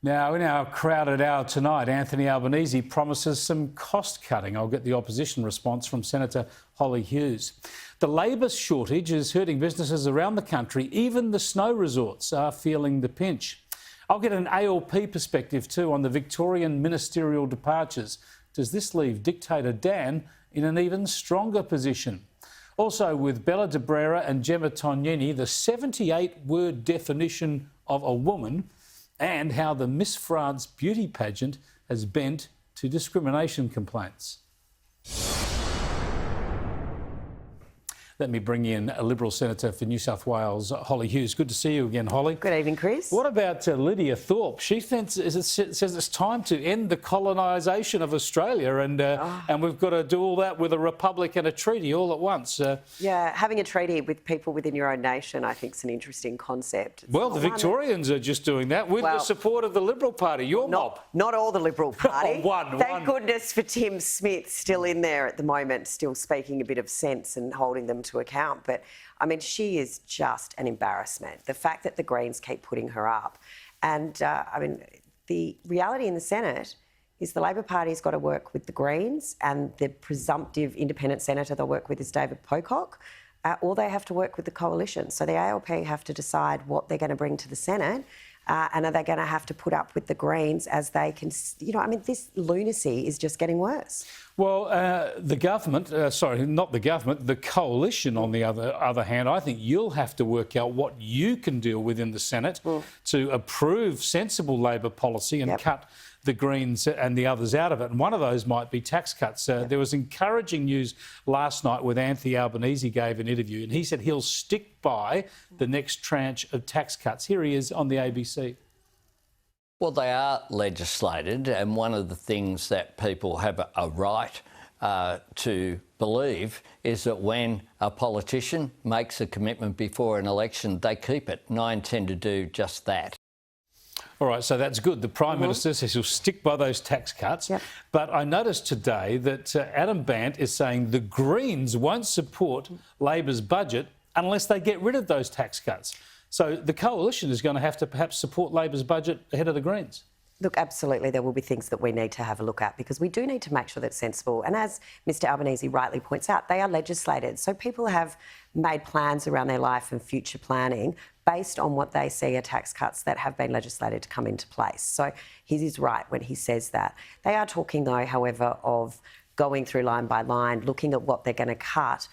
Now, in our crowded hour tonight, Anthony Albanese promises some cost cutting. I'll get the opposition response from Senator Holly Hughes. The labour shortage is hurting businesses around the country. Even the snow resorts are feeling the pinch. I'll get an ALP perspective too on the Victorian ministerial departures. Does this leave Dictator Dan in an even stronger position? Also, with Bella de Brera and Gemma Tognini, the 78-word definition of a woman, and how the Miss France beauty pageant has bent to discrimination complaints. Let me bring in a Liberal Senator for New South Wales, Holly Hughes. Good to see you again, Holly. Good evening, Chris. What about Lydia Thorpe? She says it's time to end the colonisation of Australia, and we've got to do all that with a republic and a treaty all at once. Yeah, having a treaty with people within your own nation, I think, is an interesting concept. Well, the Victorians are just doing that with the support of the Liberal Party, your mob. Not all the Liberal Party. Thank goodness for Tim Smith, still in there at the moment, still speaking a bit of sense and holding them to account. But I mean, she is just an embarrassment. The fact that the Greens keep putting her up, and I mean, the reality in the Senate is the Labor Party's got to work with the Greens, and the presumptive independent senator they'll work with is David Pocock, or they have to work with the coalition. So the ALP have to decide what they're going to bring to the Senate. And are they going to have to put up with the Greens as they can... You know, I mean, this lunacy is just getting worse. Well, the government... sorry, not the government, the coalition, on the other hand, I think you'll have to work out what you can deal with in the Senate to approve sensible Labor policy and cut the Greens and the others out of it. And one of those might be tax cuts. There was encouraging news last night when Anthony Albanese gave an interview, and he said he'll stick by the next tranche of tax cuts. Here he is on the ABC. Well, they are legislated, and one of the things that people have a right to believe is that when a politician makes a commitment before an election, they keep it. And I intend to do just that. All right, so that's good. The Prime Minister says he'll stick by those tax cuts. But I noticed today that Adam Bandt is saying the Greens won't support Labor's budget unless they get rid of those tax cuts. So the coalition is going to have to perhaps support Labor's budget ahead of the Greens. Look, absolutely, there will be things that we need to have a look at, because we do need to make sure that's sensible. And as Mr Albanese rightly points out, they are legislated. So people have made plans around their life and future planning based on what they see are tax cuts that have been legislated to come into place. So he is right when he says that. They are talking, though, however, of going through line by line, looking at what they're going to cut.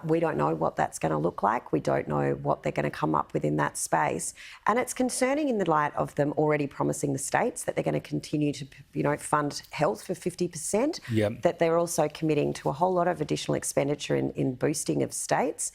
We don't know what that's going to look like. We don't know what they're going to come up with in that space. And it's concerning in the light of them already promising the states that they're going to continue to, you know, fund health for 50%, that they're also committing to a whole lot of additional expenditure in boosting of states.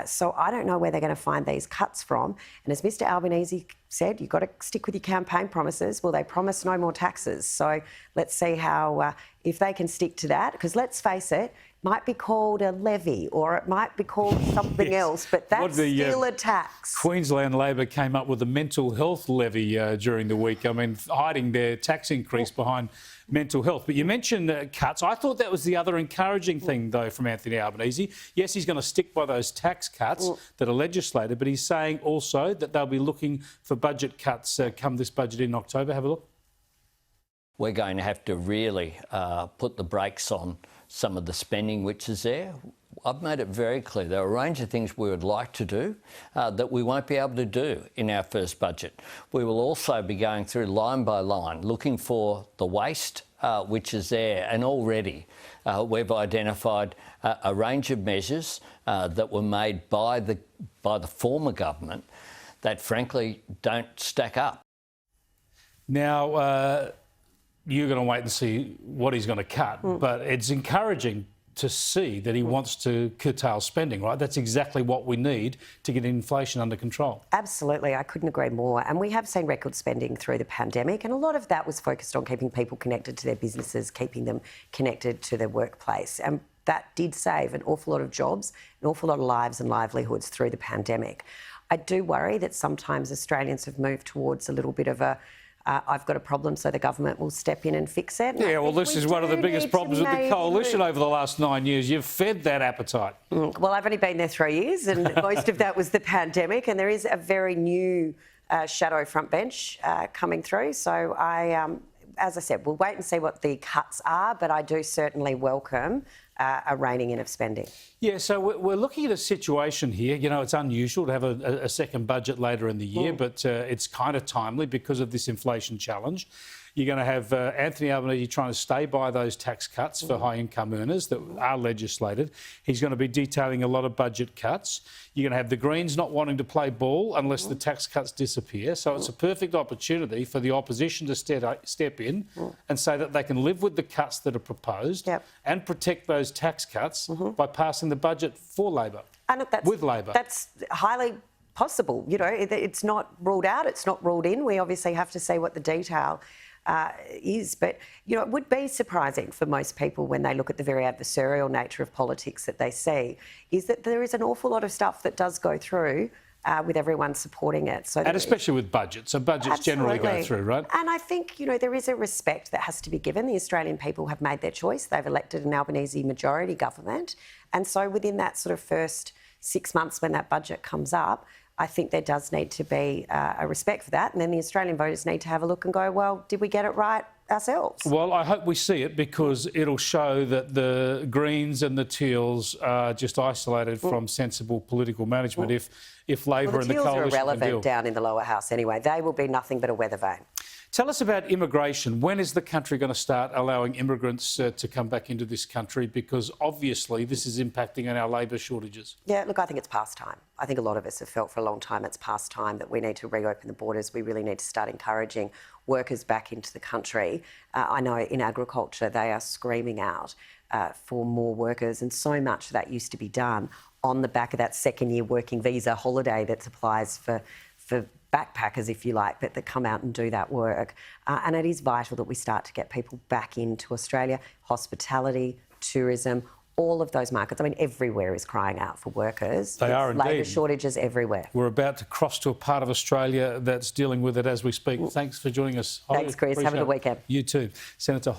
So I don't know where they're going to find these cuts from. And as Mr Albanese said, you've got to stick with your campaign promises. Well, they promise no more taxes. So let's see how, if they can stick to that, because let's face it, might be called a levy or it might be called something else, but that's still a tax. Queensland Labor came up with a mental health levy during the week. I mean, hiding their tax increase behind mental health. But you mentioned cuts. I thought that was the other encouraging thing, though, from Anthony Albanese. Yes, he's going to stick by those tax cuts that are legislated, but he's saying also that they'll be looking for budget cuts come this budget in October. Have a look. We're going to have to really put the brakes on some of the spending which is there. I've made it very clear there are a range of things we would like to do that we won't be able to do in our first budget. We will also be going through line by line, looking for the waste which is there, and already we've identified a range of measures that were made by the former government that frankly don't stack up. Now, you're going to wait and see what he's going to cut, but it's encouraging to see that he wants to curtail spending, right? That's exactly what we need to get inflation under control. Absolutely, I couldn't agree more. And we have seen record spending through the pandemic, and a lot of that was focused on keeping people connected to their businesses, keeping them connected to their workplace. And that did save an awful lot of jobs, an awful lot of lives and livelihoods through the pandemic. I do worry that sometimes Australians have moved towards a little bit of a I've got a problem, so the government will step in and fix it. Yeah, well, this is one of the biggest problems with the coalition over the last 9 years. You've fed that appetite. Well, I've only been there 3 years, and most of that was the pandemic, and there is a very new shadow front bench coming through. So as I said, we'll wait and see what the cuts are, but I do certainly welcome a reining in of spending. Yeah, so we're looking at a situation here. You know, it's unusual to have a second budget later in the year, but it's kind of timely because of this inflation challenge. You're going to have Anthony Albanese trying to stay by those tax cuts for high-income earners that are legislated. He's going to be detailing a lot of budget cuts. You're going to have the Greens not wanting to play ball unless the tax cuts disappear. So it's a perfect opportunity for the opposition to step in and say that they can live with the cuts that are proposed and protect those tax cuts by passing the budget for Labor, with Labor. That's highly possible. You know, it's not ruled out, it's not ruled in. We obviously have to see what the detail is. But, you know, it would be surprising for most people when they look at the very adversarial nature of politics that they see, is that there is an awful lot of stuff that does go through with everyone supporting it. So and especially with budgets. So budgets generally go through, right? And I think, you know, there is a respect that has to be given. The Australian people have made their choice. They've elected an Albanese majority government. And so within that sort of first 6 months when that budget comes up, I think there does need to be a respect for that. And then the Australian voters need to have a look and go, well, did we get it right ourselves? Well, I hope we see it because it'll show that the Greens and the Teals are just isolated from sensible political management. If Labor and the coalition are irrelevant can deal. down in the lower house anyway. They will be nothing but a weather vane. Tell us about immigration. When is the country going to start allowing immigrants to come back into this country? Because obviously this is impacting on our labour shortages. Yeah, look, I think it's past time. I think a lot of us have felt for a long time it's past time that we need to reopen the borders. We really need to start encouraging workers back into the country. I know in agriculture they are screaming out for more workers, and so much of that used to be done on the back of that second-year working visa holiday that applies for backpackers, if you like, that come out and do that work. And it is vital that we start to get people back into Australia. Hospitality, tourism, all of those markets. I mean, everywhere is crying out for workers. They are indeed. Labour shortages everywhere. We're about to cross to a part of Australia that's dealing with it as we speak. Thanks for joining us, Holly. Thanks, Chris. Have a good weekend. You too. Senator